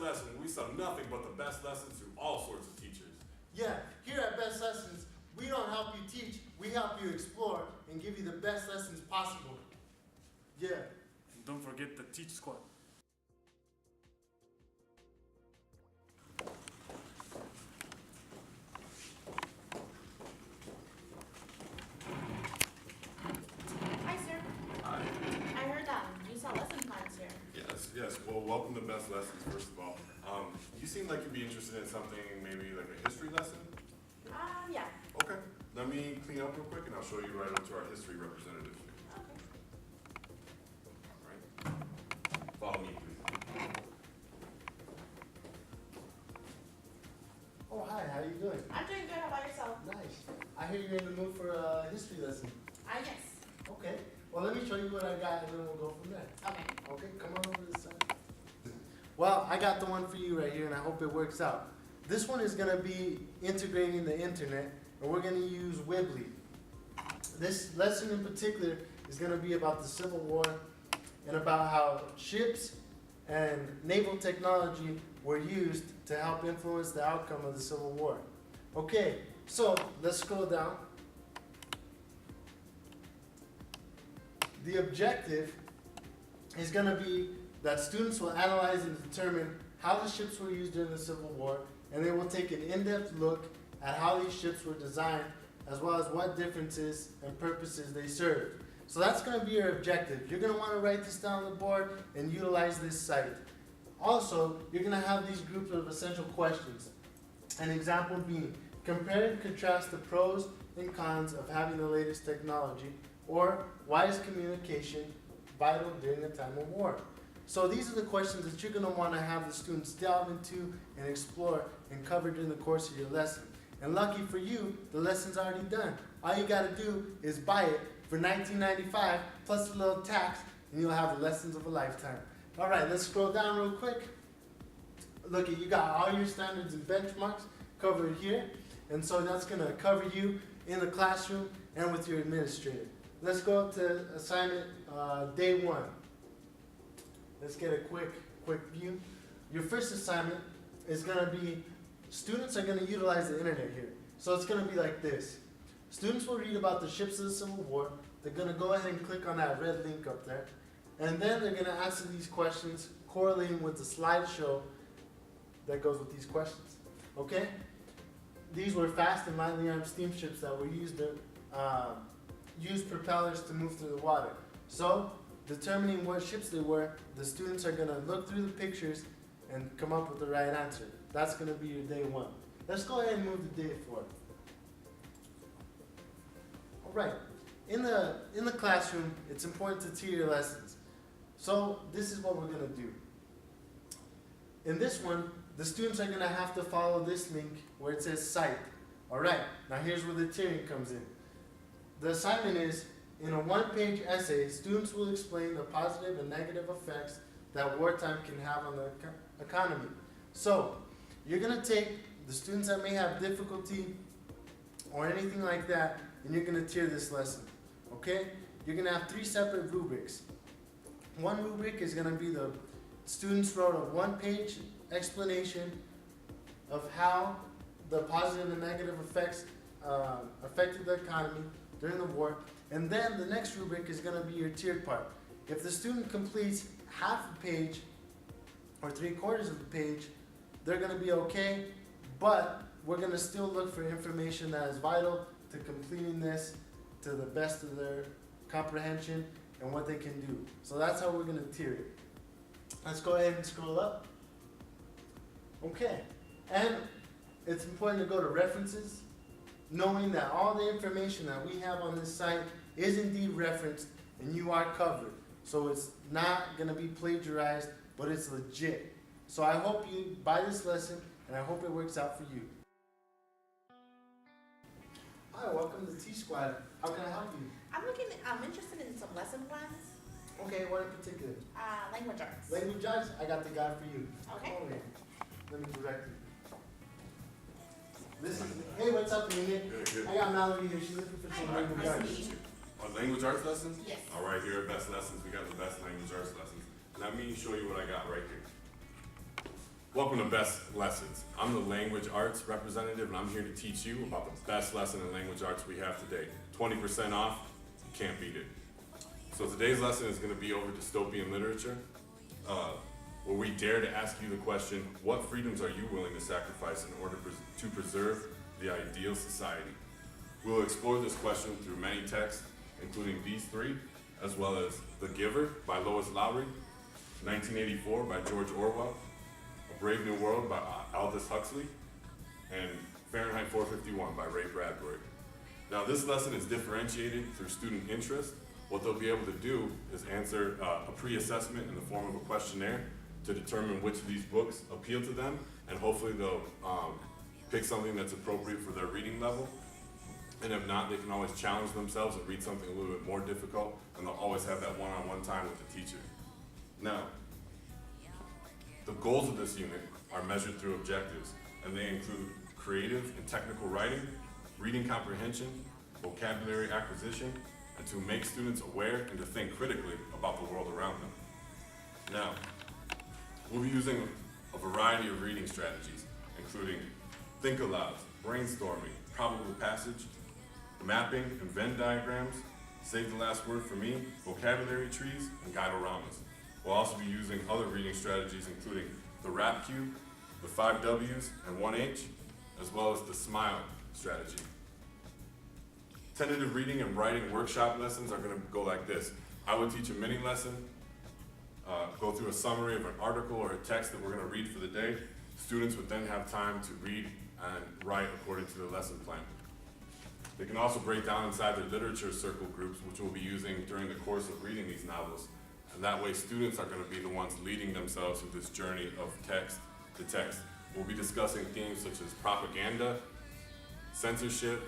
Lesson, we sell nothing but the best lessons through all sorts of teachers. Yeah, here at Best Lessons, we don't help you teach, we help you explore and give you the best lessons possible. Yeah. And don't forget the Teach Squad. Hi, sir. Hi. I heard you sell lesson plans here. Yes. Well, welcome to Best Lessons, first of all. You seem like you'd be interested in something, maybe like a history lesson? Yeah. Okay. Let me clean up real quick and I'll show you right up to our history representative. Okay. All right. Follow me, please. Oh, hi, how you doing? I'm doing good. How about yourself? Nice. I hear you're in the mood for a history lesson. Yes. Okay. Well, let me show you what I got and then we'll go from there. Okay. Okay, come on over this side. Well, I got the one for you right here and I hope it works out. This one is going to be integrating the internet and we're going to use Weebly. This lesson in particular is going to be about the Civil War and about how ships and naval technology were used to help influence the outcome of the Civil War. Okay, so let's scroll down. The objective is going to be that students will analyze and determine how the ships were used during the Civil War, and they will take an in-depth look at how these ships were designed, as well as what differences and purposes they served. So that's going to be your objective. You're going to want to write this down on the board and utilize this site. Also, you're going to have these groups of essential questions. An example being, compare and contrast the pros and cons of having the latest technology, or why is communication vital during a time of war? So these are the questions that you're going to want to have the students delve into and explore and cover during the course of your lesson. And lucky for you, the lesson's already done. All you got to do is buy it for $19.95 plus a little tax, and you'll have the lessons of a lifetime. All right, let's scroll down real quick. Look, you got all your standards and benchmarks covered here, and so that's going to cover you in the classroom and with your administrator. Let's go up to assignment day 1. Let's get a quick view. Your first assignment is going to be, students are going to utilize the internet here. So it's going to be like this. Students will read about the ships of the Civil War. They're going to go ahead and click on that red link up there. And then they're going to answer these questions correlating with the slideshow that goes with these questions. Okay? These were fast and lightly armed steamships that were used to use propellers to move through the water. So, determining what ships they were, the students are going to look through the pictures and come up with the right answer. That's going to be your day 1. Let's go ahead and move to day 4. Alright, in the classroom, it's important to tier your lessons. So this is what we're going to do. In this one, the students are going to have to follow this link where it says cite. Alright, now here's where the tiering comes in. The assignment is, in a one-page essay, students will explain the positive and negative effects that wartime can have on the economy. So, you're going to take the students that may have difficulty or anything like that, and you're going to tier this lesson. Okay? You're going to have 3 separate rubrics. One rubric is going to be the students wrote a one-page explanation of how the positive and negative effects affected the economy during the war. And then the next rubric is going to be your tiered part. If the student completes half a page or 3/4 of the page, they're going to be okay, but we're going to still look for information that is vital to completing this to the best of their comprehension and what they can do. So that's how we're going to tier it. Let's go ahead and scroll up. Okay, and it's important to go to references, knowing that all the information that we have on this site is indeed referenced and you are covered. So it's not going to be plagiarized, but it's legit. So I hope you buy this lesson and I hope it works out for you. Hi, welcome to T Squad. How can I help you? I'm interested in some lesson plans. Okay, what in particular? Language arts. Language arts? I got the guy for you. Okay. Come over here. Let me direct you. This is, hey, what's up, Nina? Good. I got Mallory here. She's looking for some Hi. language Nice to arts. meet you. Language arts lessons? Yes. All right, here at Best Lessons, we got the best language arts lessons. Let me show you what I got right here. Welcome to Best Lessons. I'm the language arts representative, and I'm here to teach you about the best lesson in language arts we have today. 20% off, you can't beat it. So today's lesson is going to be over dystopian literature, where we dare to ask you the question, what freedoms are you willing to sacrifice in order to preserve the ideal society? We'll explore this question through many texts, including these three, as well as The Giver by Lois Lowry, 1984 by George Orwell, A Brave New World by Aldous Huxley, and Fahrenheit 451 by Ray Bradbury. Now this lesson is differentiated through student interest. What they'll be able to do is answer a pre-assessment in the form of a questionnaire to determine which of these books appeal to them, and hopefully they'll pick something that's appropriate for their reading level. And if not, they can always challenge themselves and read something a little bit more difficult, and they'll always have that one-on-one time with the teacher. Now, the goals of this unit are measured through objectives, and they include creative and technical writing, reading comprehension, vocabulary acquisition, and to make students aware and to think critically about the world around them. Now, we'll be using a variety of reading strategies, including think aloud, brainstorming, probable passage, mapping and Venn diagrams, save the last word for me, vocabulary trees, and guidoramas. We'll also be using other reading strategies, including the RAP cube, the 5 W's and 1H, as well as the SMILE strategy. Tentative reading and writing workshop lessons are going to go like this. I would teach a mini lesson, go through a summary of an article or a text that we're going to read for the day. Students would then have time to read and write according to the lesson plan. They can also break down inside their literature circle groups, which we'll be using during the course of reading these novels. And that way students are going to be the ones leading themselves through this journey of text to text. We'll be discussing themes such as propaganda, censorship,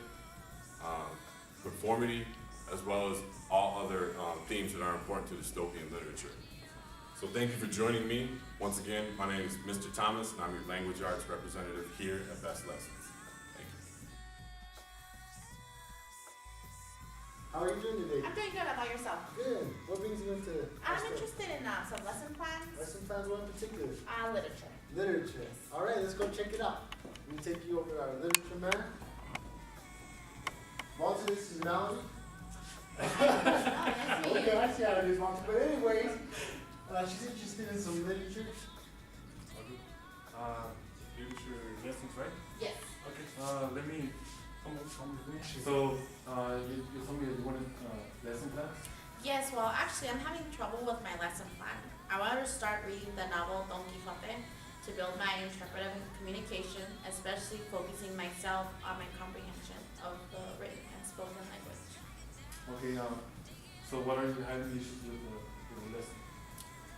conformity, as well as all other themes that are important to dystopian literature. So thank you for joining me. Once again, my name is Mr. Thomas, and I'm your language arts representative here at Best Lessons. Thank you. How are you doing today? I'm doing good. How about yourself? Good. What brings you into I'm Best interested in some lesson plans. lesson plans? What in particular? Literature. Literature. All right, let's go check it out. Let me take you over our literature man. Walter, this is Melanie. Oh, nice to meet Okay, you. I see how it is, Walter. But anyways, she's interested in some literature. Literature lessons, right? Yes. Okay. Let me come with me. So, you told me that you wanted lesson plans. Yes, well, actually, I'm having trouble with my lesson plan. I wanted to start reading the novel Don Quixote to build my interpretive communication, especially focusing myself on my comprehension of the written and spoken language. Okay. So what are you having issues with the lesson?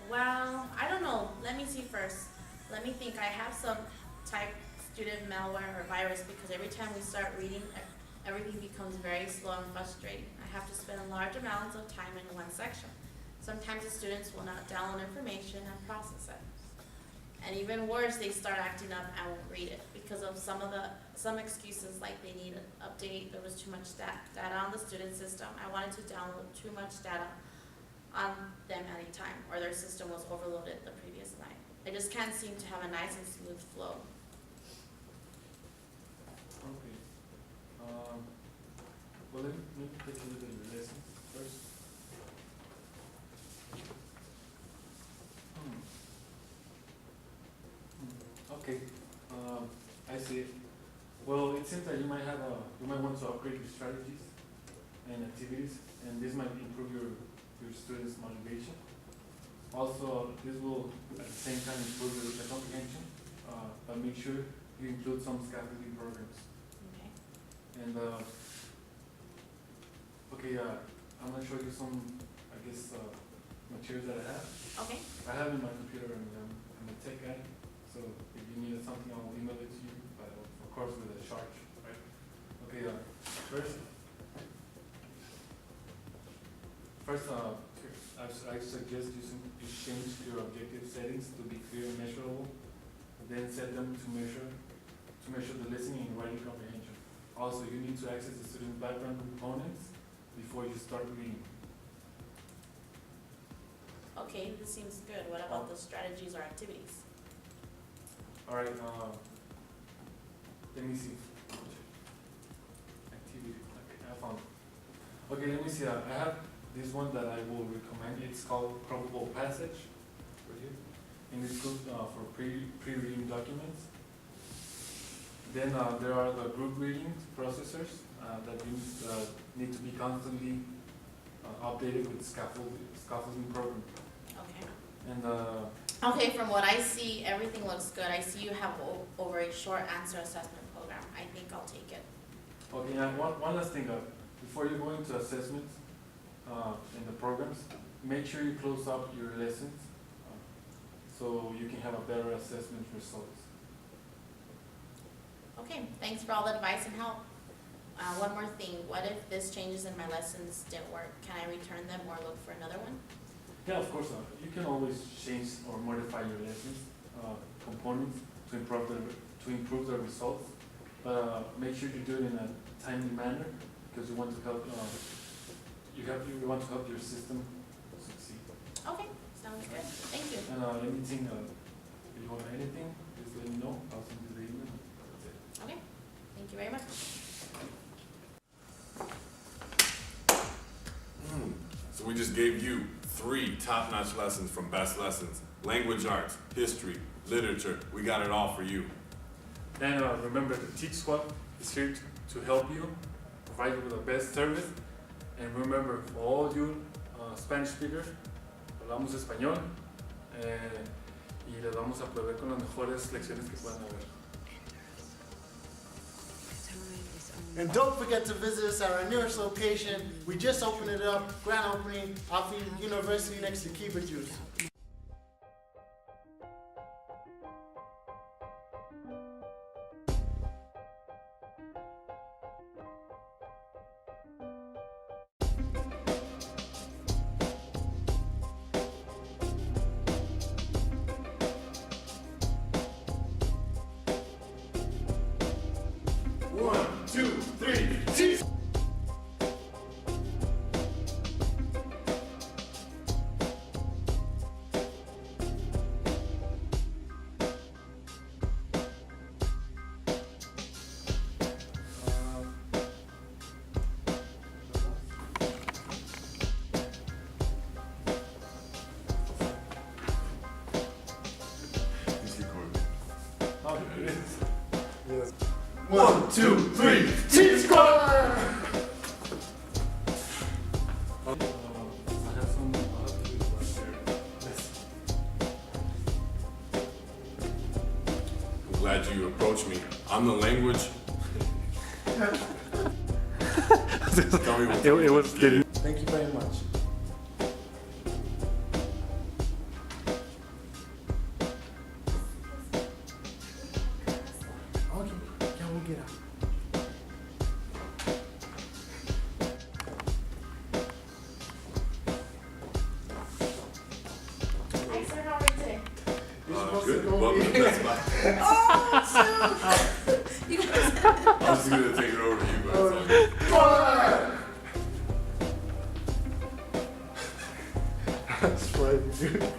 Well, I don't know. Let me see first. Let me think. I have some type student malware or virus because every time we start reading, everything becomes very slow and frustrating. I have to spend large amounts of time in one section. Sometimes the students will not download information and process it. And even worse, they start acting up and won't read it because of some excuses like they need an update, there was too much data on the student system. I wanted to download too much data on them at a time, or their system was overloaded the previous night. I just can't seem to have a nice and smooth flow. Okay. Well, let me take a look at your lesson first. Okay. I see it. Well, it seems that you might want to upgrade your strategies and activities, and this might improve your students' motivation. Also, this will at the same time improve the comprehension, but make sure you include some scaffolding programs. Okay. And okay, I'm gonna show you some, I guess, materials that I have. Okay. I have in my computer, and I'm a tech guy, so if you needed something, I'll email it to you, but of course with a charge, right? Okay, first, I suggest you change your objective settings to be clear and measurable, then set them to measure the listening and writing comprehension. Also, you need to access the student background components before you start reading. Okay, this seems good. What about the strategies or activities? All right. Let me see. Activity. Okay, I found it. Okay, let me see. I have this one that I will recommend. It's called Probable Passage. Right here. And it's good for pre-reading documents. Then there are the group reading processors that need to be constantly updated with scaffolding program. Okay. And Okay, from what I see, everything looks good. I see you have over a short answer assessment program. I think I'll take it. okay, and one last thing. Before you go into assessments in the programs, make sure you close up your lessons so you can have a better assessment results. Okay, thanks for all the advice and help. One more thing, what if this changes in my lessons didn't work? Can I return them or look for another one? Yeah, of course. You can always change or modify your lessons components to improve the results. But make sure you do it in a timely manner because you want to help. You want to help your system succeed. Okay, sounds good. Thank you. And anything, if you want anything, just let me know. I'll send you the email. That's it. Okay, thank you very much. So we just gave you 3 top-notch lessons from Best Lessons. Language arts, history, literature, we got it all for you. And remember, the Teach Squad is here to help you, provide you with the best service. And remember, for all you Spanish speakers, hablamos español y les vamos a proveer con las mejores lecciones que puedan haber. And don't forget to visit us at our newest location. We just opened it up, grand opening, off University next to Kiba Juice. One, two, three, teach! He's recording. Oh, it is. Yes. 1, 2, 3, teach squad! I have some yes. I'm glad you approached me. I'm the language. Tell me what It was kidding. Thank you very much. Okay, yeah, we'll get out. Hi, sir, how are you today? You're supposed to good. go Welcome to in. Best Buy. Oh, shoot! You guys. I'm just gonna take it over to you, but That's funny, dude.